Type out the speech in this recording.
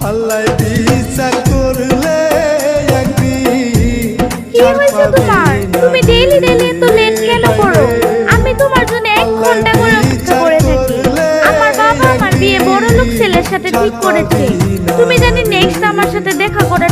আল্লাহ বিচার করলে কি হয়েছে তোমার? তুমি ডেইলি এত লেট কেন করো? আমি তোমার জন্য 1 ঘন্টা করে অপেক্ষা করে থাকি। আমার বাবা আমার বিয়ে বড়লোক ছেলের সাথে ঠিক করেছে। তুমি জানি নেক্সট আমার সাথে দেখা করার